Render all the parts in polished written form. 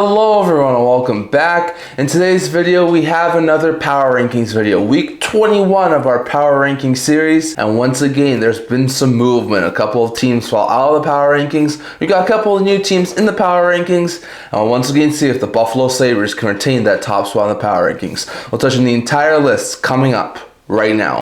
Hello everyone and welcome back. In today's video we have another power rankings video, week 21 of our power rankings series, and once again there's been some movement. A couple of teams fall out of the power rankings. We got a couple of new teams in the power rankings, and we'll once again see if the Buffalo Sabres can retain that top spot in the power rankings. We'll touch on the entire list coming up right now.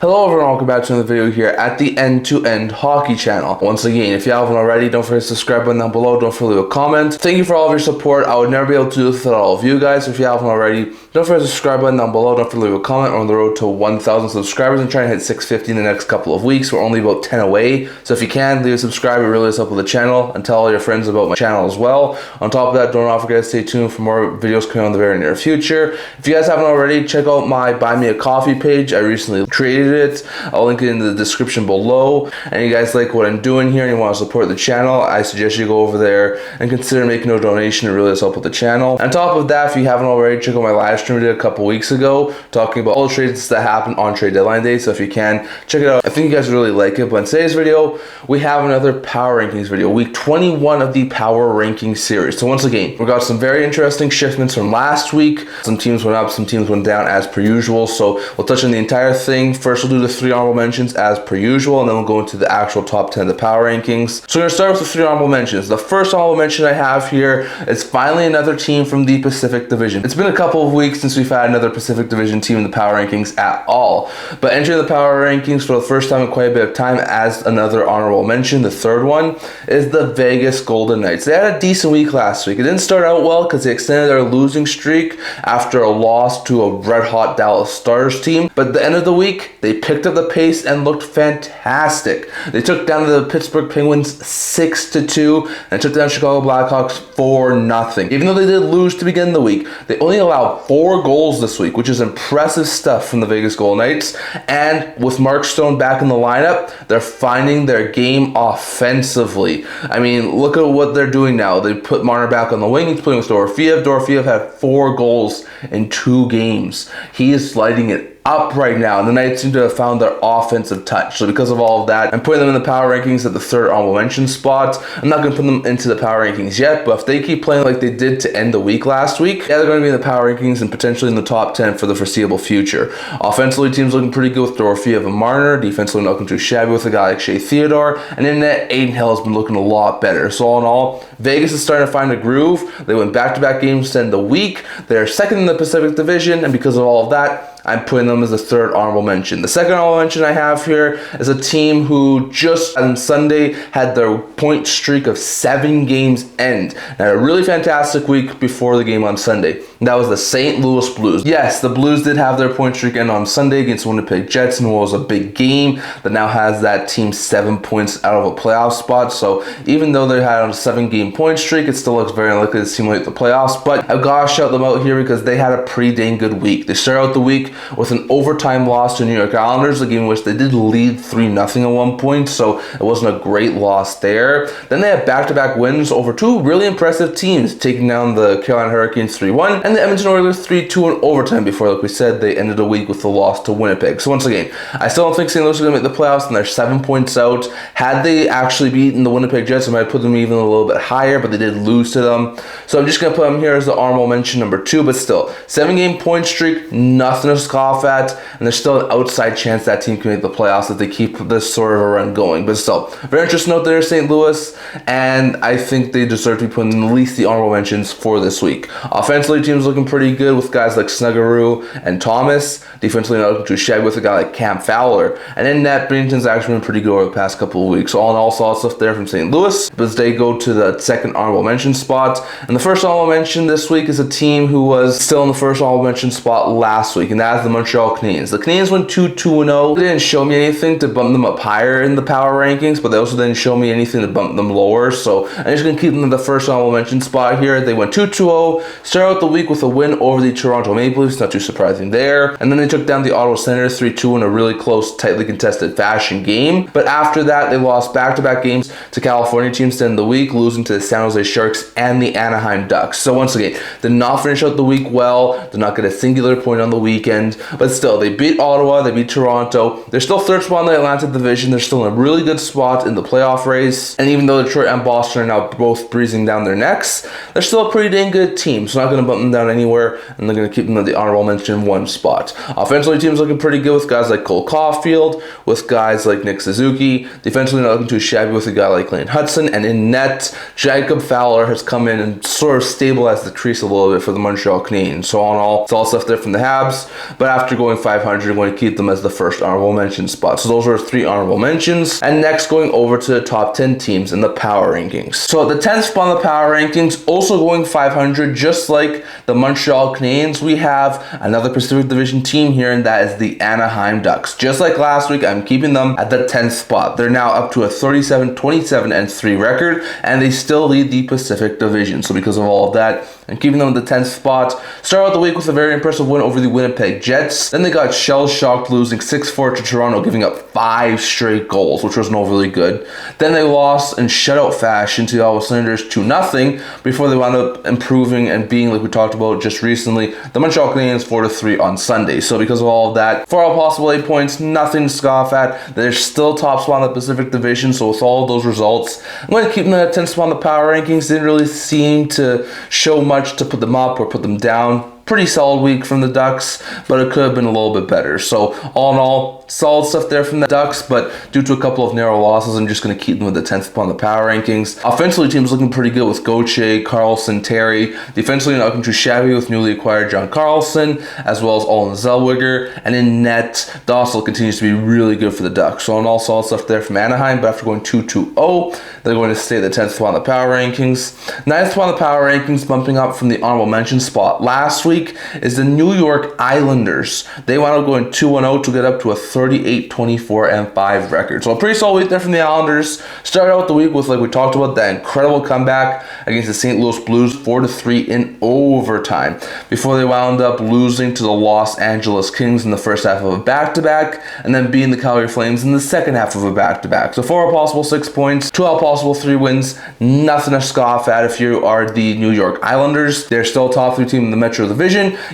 Hello everyone, welcome back to another video here at the End-to-End Hockey channel. Once again, if you haven't already, don't forget to subscribe button down below, don't forget to leave a comment. Thank you for all of your support. I would never be able to do this without all of you guys. If you haven't already, don't forget to subscribe button down below, don't forget to leave a comment. We're on the road to 1,000 subscribers and trying to hit 650 in the next couple of weeks. We're only about 10 away, so if you can, leave a subscribe. It really does help with the channel, and tell all your friends about my channel as well. On top of that, don't forget to stay tuned for more videos coming in the very near future. If you guys haven't already, check out my Buy Me a Coffee page. I recently created it. I'll link it in the description below, and you guys like what I'm doing here and you want to support the channel, I suggest you go over there and consider making a donation. It really does help with the channel. On top of that, if you haven't already, check out my live stream I did a couple weeks ago talking about all the trades that happened on trade deadline day, so if you can, check it out. I think you guys really like it. But in today's video, we have another power rankings video, week 21 of the power rankings series. So once again, we got some very interesting shipments from last week. Some teams went up, some teams went down as per usual, so we'll touch on the entire thing. First, we'll do the 3 honorable mentions as per usual, and then we'll go into the actual top 10 of the power rankings. So we're going to start with the 3 honorable mentions. The first honorable mention I have here is finally another team from the Pacific Division. It's been a couple of weeks since we've had another Pacific Division team in the power rankings at all, but entering the power rankings for the first time in quite a bit of time as another honorable mention. The third one is the Vegas Golden Knights. They had a decent week last week. It didn't start out well because they extended their losing streak after a loss to a red-hot Dallas Stars team, but at the end of the week, they picked up the pace and looked fantastic. They took down the Pittsburgh Penguins 6-2 and took down Chicago Blackhawks 4-0. Even though they did lose to begin the week, they only allowed 4 goals this week, which is impressive stuff from the Vegas Golden Knights. And with Mark Stone back in the lineup, they're finding their game offensively. I mean, look at what they're doing now. They put Marner back on the wing. He's playing with Dorofeev. Dorofeev had 4 goals in 2 games. He is lighting it up right now, and the Knights seem to have found their offensive touch. So because of all of that, I'm putting them in the power rankings at the 3rd honorable mention spot. I'm not going to put them into the power rankings yet, but if they keep playing like they did to end the week last week, yeah, they're going to be in the power rankings and potentially in the top 10 for the foreseeable future. Offensively, team's looking pretty good with Dorofeev and Marner. Defensively, not looking too shabby with a guy like Shea Theodore, and in net, Aiden Hill has been looking a lot better. So all in all, Vegas is starting to find a groove. They went back-to-back games to end the week. They're second in the Pacific Division, and because of all of that, I'm putting them as a 3rd honorable mention. The 2nd honorable mention I have here is a team who just on Sunday had their point streak of 7 games end. They had a really fantastic week before the game on Sunday. And that was the St. Louis Blues. Yes, the Blues did have their point streak end on Sunday against Winnipeg Jets, and it was a big game that now has that team 7 points out of a playoff spot. So even though they had a 7-game point streak, it still looks very unlikely to simulate the playoffs. But I've got to shout them out here because they had a pretty dang good week. They started out the week with an overtime loss to New York Islanders, a game in which they did lead 3-0 at one point, so it wasn't a great loss there. Then they had back-to-back wins over 2 really impressive teams, taking down the Carolina Hurricanes 3-1 and the Edmonton Oilers 3-2 in overtime before, like we said, they ended the week with the loss to Winnipeg. So once again, I still don't think St. Louis is going to make the playoffs, and they're 7 points out. Had they actually beaten the Winnipeg Jets, I might put them even a little bit higher, but they did lose to them. So I'm just going to put them here as the honorable mention number 2, but still, 7-game point streak, nothing to scoff at, and there's still an outside chance that team can make the playoffs if they keep this sort of a run going. But still, very interesting note there, St. Louis, and I think they deserve to be put in at least the honorable mentions for this week. Offensively, team's looking pretty good with guys like Snuggeroo and Thomas. Defensively, not looking too shabby with a guy like Cam Fowler. And in net, Bennington's actually been pretty good over the past couple of weeks. So all in all, solid stuff there from St. Louis. But they go to the 2nd honorable mention spot. And the 1st honorable mention this week is a team who was still in the 1st honorable mention spot last week, and that is the Montreal Canadiens. The Canadiens went 2-2-0. They didn't show me anything to bump them up higher in the power rankings, but they also didn't show me anything to bump them lower. So I'm just going to keep them in the 1st honorable mention spot here. They went 2-2-0, started out the week with a win over the Toronto Maple Leafs, not too surprising there. And then they took down the Ottawa Senators 3-2 in a really close, tightly contested fashion game. But after that, they lost back-to-back games to California teams to end the week, losing to the San Jose Sharks and the Anaheim Ducks. So once again, did not finish out the week well, did not get a singular point on the weekend. end, but still, they beat Ottawa, they beat Toronto. They're still third spot in the Atlantic Division. They're still in a really good spot in the playoff race. And even though Detroit and Boston are now both breezing down their necks, they're still a pretty dang good team. So not going to bump them down anywhere, and they're going to keep them at the honorable mention one spot. Offensively, team's looking pretty good with guys like Cole Caulfield, with guys like Nick Suzuki. Defensively, not looking too shabby with a guy like Lane Hudson. And in net, Jacob Fowler has come in and sort of stabilized the crease a little bit for the Montreal Canadiens. So all in all, it's all stuff there from the Habs. But after going 500, I'm going to keep them as the first honorable mention spot. So those are 3 honorable mentions. And next, going over to the top 10 teams in the power rankings. So at the 10th spot in the power rankings, also going 500, just like the Montreal Canadiens, we have another Pacific Division team here, and that is the Anaheim Ducks. Just like last week, I'm keeping them at the 10th spot. They're now up to a 37-27-3 record, and they still lead the Pacific Division. So because of all of that, I'm keeping them at the 10th spot. Start out the week with a very impressive win over the Winnipeg Jets. Then they got shell-shocked, losing 6-4 to Toronto, giving up 5 straight goals, which was not really good. Then they lost in shutout fashion to the Ottawa Senators 2-0 before they wound up improving and being, like we talked about just recently, the Montreal Canadiens 4-3 on Sunday. So because of all of that, for all possible 8 points, nothing to scoff at. They're still top spot in the Pacific Division, so with all of those results, I'm going to keep them at 10th spot in the power rankings. Didn't really seem to show much to put them up or put them down. Pretty solid week from the Ducks, but it could have been a little bit better. So all in all, solid stuff there from the Ducks, but due to a couple of narrow losses, I'm just going to keep them with the 10th spot on the power rankings. Offensively, team's looking pretty good with Gauthier, Carlson, Terry. Defensively, not looking too shabby with newly acquired John Carlson, as well as Olin Zellweger. And in net, Dossel continues to be really good for the Ducks. So all in all, solid stuff there from Anaheim, but after going 2-2-0, they're going to stay at the 10th spot on the power rankings. 9th spot on the power rankings, bumping up from the honorable mention spot last week, is the New York Islanders. They wound up going 2-0 to get up to a 38-24-5 record. So a pretty solid week there from the Islanders. Started out the week with, like we talked about, that incredible comeback against the St. Louis Blues 4-3 in overtime, before they wound up losing to the Los Angeles Kings in the first half of a back-to-back, and then beating the Calgary Flames in the second half of a back-to-back. So 4 possible 6 points, 2 out possible 3 wins. Nothing to scoff at if you are the New York Islanders. They're still top 3 team in the Metro Division.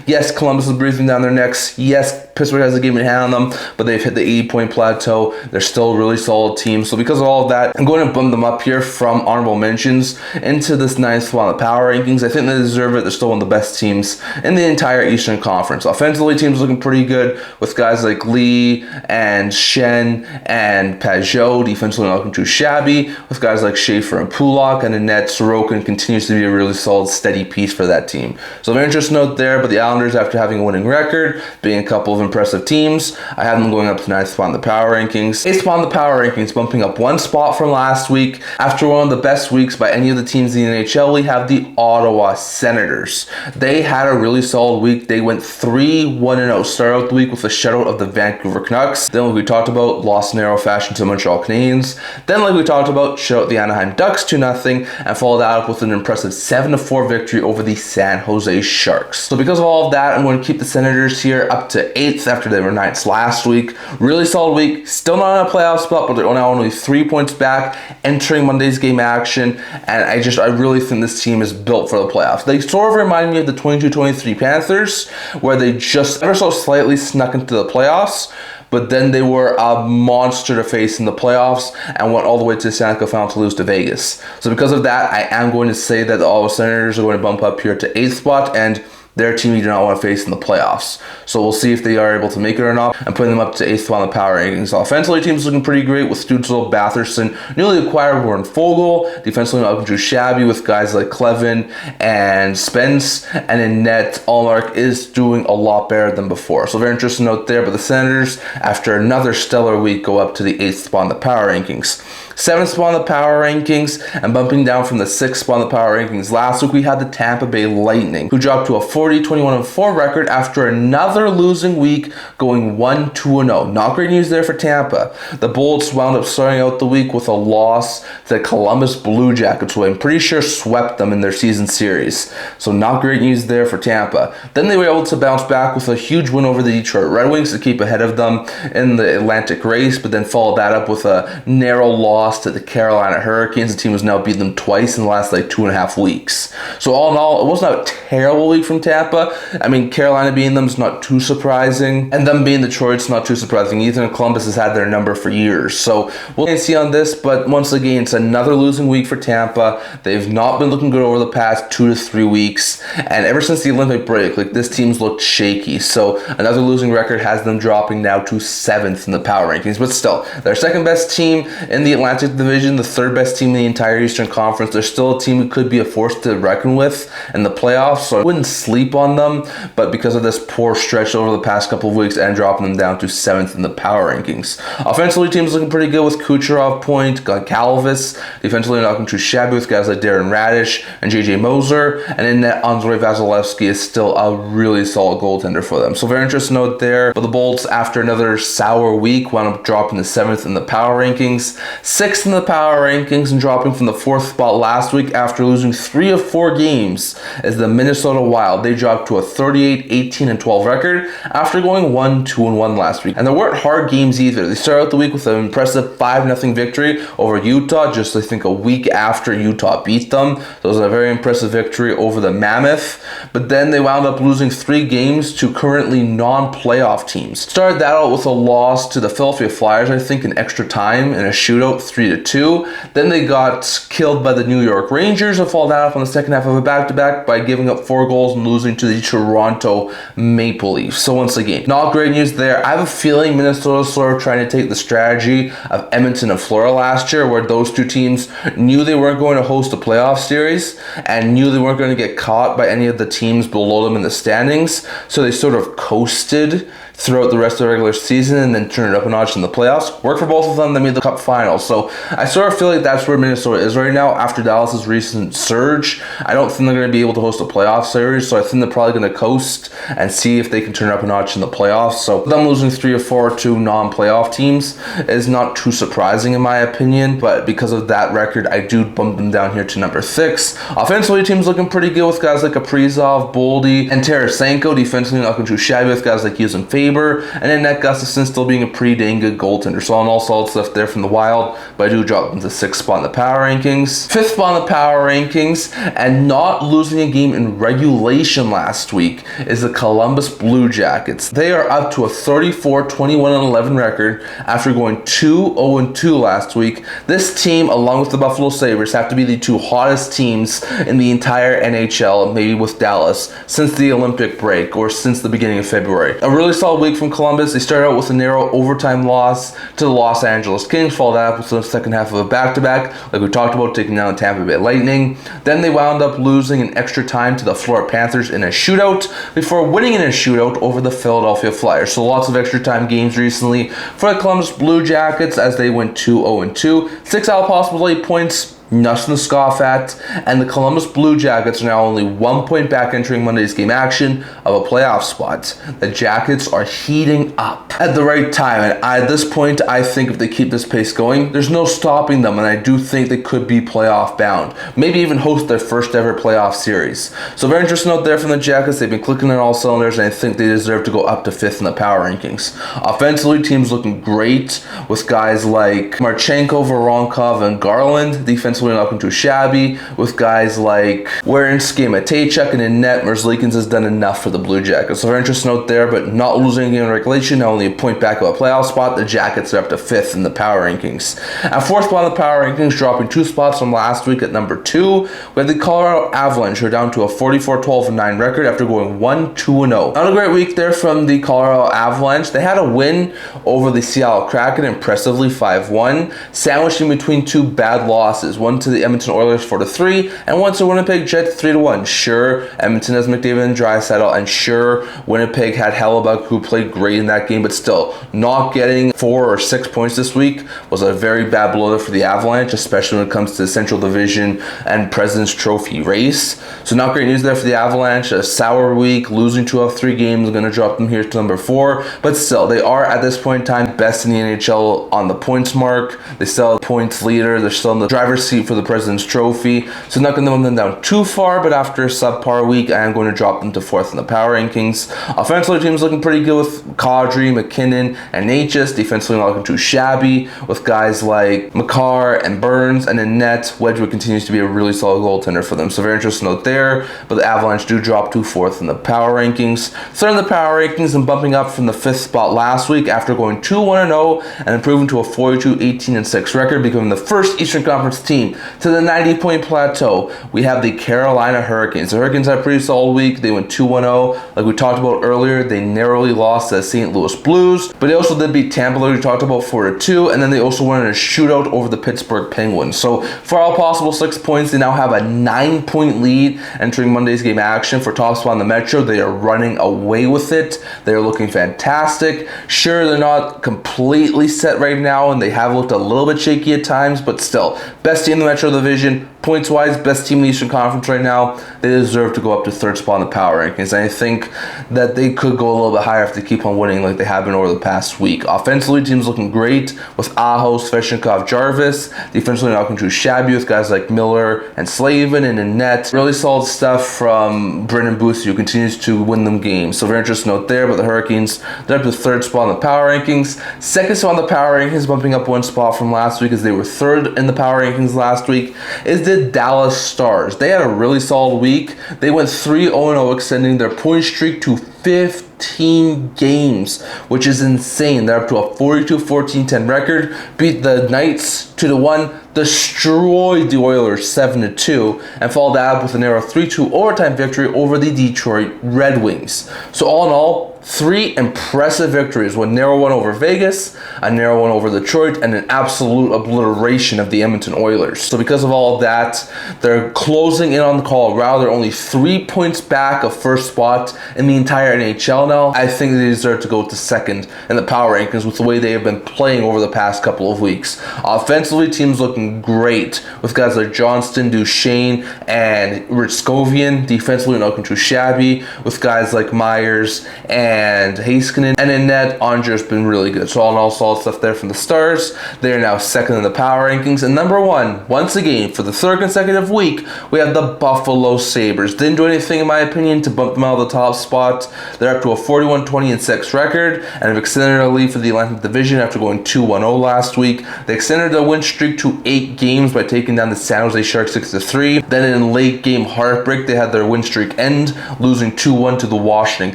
Yes, Columbus is breathing down their necks. Yes, Pittsburgh has a game in hand on them, but they've hit the 80-point plateau. They're still a really solid team. So because of all of that, I'm going to bump them up here from honorable mentions into this 9th spot on the power rankings. I think they deserve it. They're still one of the best teams in the entire Eastern Conference. Offensively, team's looking pretty good with guys like Lee and Shen and Pajot. Defensively, not looking too shabby with guys like Schaefer and Pulak. And in net, Sorokin continues to be a really solid, steady piece for that team. So very interesting note there, but the Islanders, after having a winning record, being a couple of impressive teams, I have them going up to 9th spot in the power rankings. 8th spot in the power rankings, bumping up 1 spot from last week. After one of the best weeks by any of the teams in the NHL, we have the Ottawa Senators. They had a really solid week. They went 3-1-0. Started out the week with a shutout of the Vancouver Canucks. Then, like we talked about, lost in narrow fashion to the Montreal Canadiens. Then, like we talked about, shut out the Anaheim Ducks 2-0, and followed that up with an impressive 7-4 victory over the San Jose Sharks. So because of all of that, I'm going to keep the Senators here up to 8th after they were 9th last week. Really solid week. Still not in a playoff spot, but they're now only 3 points back entering Monday's game action. And I really think this team is built for the playoffs. They sort of remind me of the 22-23 Panthers, where they just ever so slightly snuck into the playoffs, but then they were a monster to face in the playoffs and went all the way to the Stanley Cup final to lose to Vegas. So because of that, I am going to say that the Ottawa Senators are going to bump up here to 8th spot, and their team you do not want to face in the playoffs. So we'll see if they are able to make it or not. I'm putting them up to 8th spot on the power rankings. Offensively, team's looking pretty great with Stützle, Batherson, newly acquired Warren Fogle. Defensively, not looking too shabby with guys like Clevin and Spence. And in net, Allmark is doing a lot better than before. So very interesting note there. But the Senators, after another stellar week, go up to the 8th spot on the power rankings. 7th spot on the power rankings, and bumping down from the 6th spot on the power rankings. Last week we had the Tampa Bay Lightning, who dropped to a 40-21-4 record after another losing week, going 1-2-0. Not great news there for Tampa. The Bolts wound up starting out the week with a loss to the Columbus Blue Jackets, who I'm pretty sure swept them in their season series. So not great news there for Tampa. Then they were able to bounce back with a huge win over the Detroit Red Wings to keep ahead of them in the Atlantic race, but then followed that up with a narrow loss lost to the Carolina Hurricanes. The team has now beat them twice in the last like 2.5 weeks. So all in all, it wasn't a terrible week from Tampa. I mean, Carolina beating them is not too surprising, and them being Detroit's not too surprising either. And Columbus has had their number for years. So we'll see on this, but once again, it's another losing week for Tampa. They've not been looking good over the past 2 to 3 weeks, and ever since the Olympic break, like this team's looked shaky. So another losing record has them dropping now to 7th in the power rankings, but still, they're second best team in the Atlantic Division, the third best team in the entire Eastern Conference. They're still a team who could be a force to reckon with in the playoffs, so I wouldn't sleep on them, but because of this poor stretch over the past couple of weeks and dropping them down to 7th in the power rankings. Offensively, team's looking pretty good with Kucherov point, Calvis. Defensively, not looking too shabby with guys like Darren Radish and JJ Moser, and in net, Andrei Vasilevsky is still a really solid goaltender for them. So very interesting note there. But the Bolts, after another sour week, wound up dropping to 7th in the power rankings, 6th in the power rankings, and dropping from the 4th spot last week after losing 3 of 4 games as the Minnesota Wild. They dropped to a 38, 18, and 12 record after going 1-2-1 last week. And there weren't hard games either. They started out the week with an impressive 5-0 victory over Utah, just I think a week after Utah beat them. So it was a very impressive victory over the Mammoth. But then they wound up losing 3 games to currently non-playoff teams. Started that out with a loss to the Philadelphia Flyers, I think in extra time in a shootout, 3-2. Then they got killed by the New York Rangers and fall down on the second half of a back-to-back by giving up 4 goals and losing to the Toronto Maple Leafs. So once again, not great news there. I have a feeling Minnesota's sort of trying to take the strategy of Edmonton and Florida last year, where those two teams knew they weren't going to host a playoff series and knew they weren't going to get caught by any of the teams below them in the standings. So they sort of coasted throughout the rest of the regular season and then turn it up a notch in the playoffs. Worked for both of them. They made the Cup final. So I sort of feel like that's where Minnesota is right now after Dallas's recent surge. I don't think they're going to be able to host a playoff series, so I think they're probably going to coast and see if they can turn it up a notch in the playoffs. So them losing 3 of 4 to non-playoff teams is not too surprising in my opinion, but because of that record, I do bump them down here to number 6. Offensively, team's looking pretty good with guys like Kaprizov, Boldy, and Tarasenko. Defensively, not looking too shabby with guys like Hughes and Faber. And then net Gustafsson still being a pretty dang good goaltender. So on all solid stuff there from the Wild, but I do drop them to 6th spot in the power rankings. 5th spot in the power rankings, and not losing a game in regulation last week is the Columbus Blue Jackets. They are up to a 34, 21, and 11 record after going 2-0-2 last week. This team, along with the Buffalo Sabres, have to be the 2 hottest teams in the entire NHL, maybe with Dallas, since the Olympic break or since the beginning of February. A really solid week from Columbus. They started out with a narrow overtime loss to the Los Angeles Kings, followed up with the second half of a back-to-back, like we talked about, taking down the Tampa Bay Lightning. Then they wound up losing in extra time to the Florida Panthers in a shootout before winning in a shootout over the Philadelphia Flyers. So lots of extra time games recently for the Columbus Blue Jackets as they went 2-0-2. 6 out of possible 8 points. Nothing to scoff at, and the Columbus Blue Jackets are now only 1 point back entering Monday's game action of a playoff spot. The Jackets are heating up at the right time, and at this point, I think if they keep this pace going, there's no stopping them, and I do think they could be playoff bound. Maybe even host their first ever playoff series. So very interesting note there from the Jackets. They've been clicking on all cylinders, and I think they deserve to go up to 5th in the power rankings. Offensively, team's looking great with guys like Marchenko, Voronkov, and Garland. Defensively, not looking too shabby with guys like Werenski, Matejchuk, and in net, Merzlikins has done enough for the Blue Jackets. So very interesting note there, but not losing a game in regulation, now only a point back of a playoff spot. The Jackets are up to 5th in the power rankings. At 4th spot in the power rankings, dropping 2 spots from last week at number 2, we have the Colorado Avalanche, who are down to a 44, 12, and 9 record after going 1-2-0. Not a great week there from the Colorado Avalanche. They had a win over the Seattle Kraken, impressively 5-1, sandwiched in between 2 bad losses. One to the Edmonton Oilers 4-3, and one to Winnipeg Jets 3-1. Sure, Edmonton has McDavid and Draisaitl, and sure, Winnipeg had Hellebuck, who played great in that game, but still, not getting 4 or 6 points this week was a very bad blow for the Avalanche, especially when it comes to the Central Division and President's Trophy race. So not great news there for the Avalanche. A sour week, losing 2 out of 3 games, going to drop them here to number 4, but still, they are at this point in time best in the NHL on the points mark. They still have points leader. They're still in the driver's seat seat for the President's Trophy. So not going to bump them down too far, but after a subpar week, I am going to drop them to 4th in the power rankings. Offensively, the team's looking pretty good with Kadri, McKinnon, and Natchez. Defensively, not looking too shabby with guys like McCarr and Burns. And in net, Wedgwood continues to be a really solid goaltender for them. So very interesting note there. But the Avalanche do drop to 4th in the power rankings. 3rd in the power rankings and bumping up from the 5th spot last week after going 2-1-0 and improving to a 42-18-6 record, becoming the first Eastern Conference team to the 90-point plateau. We have the Carolina Hurricanes. The Hurricanes had a pretty solid week. They went 2-1-0. Like we talked about earlier, they narrowly lost to the St. Louis Blues, but they also did beat Tampa, like we talked about, 4-2, and then they also won in a shootout over the Pittsburgh Penguins. So for all possible 6 points, they now have a 9-point lead entering Monday's game action for top spot in the Metro. They are running away with it. They are looking fantastic. Sure, they're not completely set right now, and they have looked a little bit shaky at times, but still, best team in the Metro Division. Points-wise, best team in the Eastern Conference right now. They deserve to go up to 3rd spot in the power rankings. And I think that they could go a little bit higher if they keep on winning like they have been over the past week. Offensively, team's looking great with Aho, Svechnikov, Jarvis. Defensively, not looking too shabby with guys like Miller and Slavin. And in net, really solid stuff from Brendan Booth, who continues to win them games. So very interesting note there. But the Hurricanes, they're up to 3rd spot in the power rankings. 2nd spot in the power rankings, bumping up 1 spot from last week as they were 3rd in the power rankings last week, is the Dallas Stars. They had a really solid week. They went 3-0, extending their point streak to 15 games, which is insane. They're up to a 42-14-10 record, beat the Knights 2-1, destroyed the Oilers 7-2, and followed that up with a narrow 3-2 overtime victory over the Detroit Red Wings. So all in all, 3 impressive victories, one narrow one over Vegas, a narrow one over Detroit, and an absolute obliteration of the Edmonton Oilers. So because of all of that, they're closing in on Colorado. They're only 3 points back of 1st spot in the entire NHL now. I think they deserve to go to 2nd in the power rankings with the way they have been playing over the past couple of weeks. Offensively, team's looking great with guys like Johnston, Duchesne, and Ritskovian. Defensively, not looking too shabby with guys like Myers and Heiskanen. And in net, Andre's been really good. So all in all, solid stuff there from the Stars. They are now 2nd in the power rankings. And number 1, once again, for the 3rd consecutive week, we have the Buffalo Sabres. Didn't do anything, in my opinion, to bump them out of the top spot. They're up to a 41-20-6 record and have extended their lead for the Atlantic Division after going 2-1-0 last week. They extended their win streak to 8 games by taking down the San Jose Sharks 6-3. Then in late game heartbreak, they had their win streak end, losing 2-1 to the Washington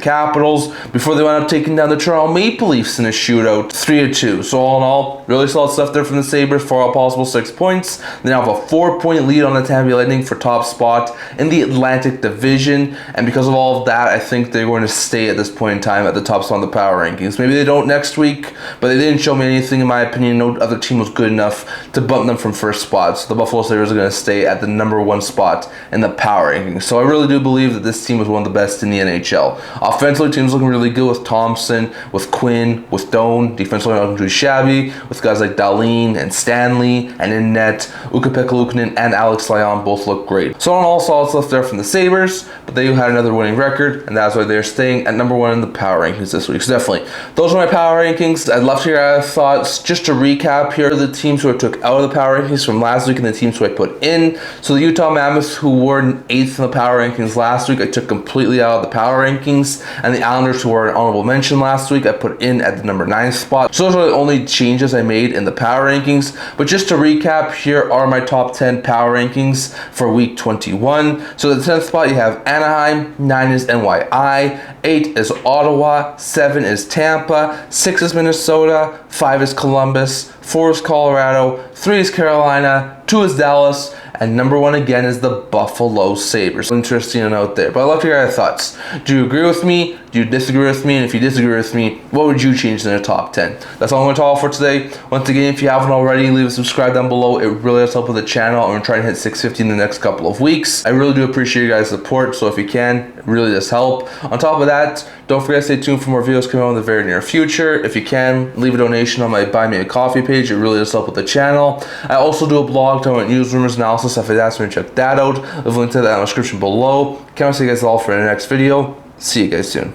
Capitals, before they wound up taking down the Toronto Maple Leafs in a shootout 3-2. So all in all, really solid stuff there from the Sabres for all possible 6 points. They now have a 4-point lead on the Tampa Bay Lightning for top spot in the Atlantic Division, and because of all of that, I think they're going to stay at this point in time at the top spot in the power rankings. Maybe they don't next week, but they didn't show me anything, in my opinion. No other team was good enough to bump them from 1st spot. So the Buffalo Sabres are going to stay at the number 1 spot in the power rankings. So I really do believe that this team was one of the best in the NHL. Offensively, team's looking really good with Thompson, with Quinn, with Doan. Defensively, not looking too shabby with guys like Dahlin and Stanley. And in net, Ukko-Pekka Luukkonen and Alex Lyon both look great. So on all, solid stuff there from the Sabres, but they had another winning record, and that's why they're staying at number 1 in the power rankings this week. So definitely, those are my power rankings. I'd love to hear your thoughts. Just to recap, here are the teams who I took out of the power rankings from last week and the teams who I put in. So the Utah Mammoths, who were 8th in the power rankings last week, I took completely out of the power rankings, and the Islanders, who were an honorable mention last week, I put in at the number 9th spot. So those are the only changes I made in the power rankings. But just to recap, here are my top 10 power rankings for week 21. So the 10th spot, you have Anaheim, 9 is NYI, 8 is Ottawa, 7 is Tampa, 6 is Minnesota, 5 is Columbus, 4 is Colorado, 3 is Carolina, 2 is Dallas, and number 1 again is the Buffalo Sabres. Interesting note there, but I'd love to hear your thoughts. Do you agree with me? Do you disagree with me? And if you disagree with me, what would you change in the top 10? That's all I'm going to talk for today. Once again, if you haven't already, leave a subscribe down below. It really does help with the channel. I'm going to try and hit 650 in the next couple of weeks. I really do appreciate you guys' support, so if you can, it really does help. On top of that, don't forget to stay tuned for more videos coming out in the very near future. If you can, leave a donation on my Buy Me a Coffee page. It really does help with the channel. I also do a blog talking about news, rumors, analysis. If you'd ask me to check that out, I'll leave a link to that in the description below. Can't wait to see you guys all for the next video. See you guys soon.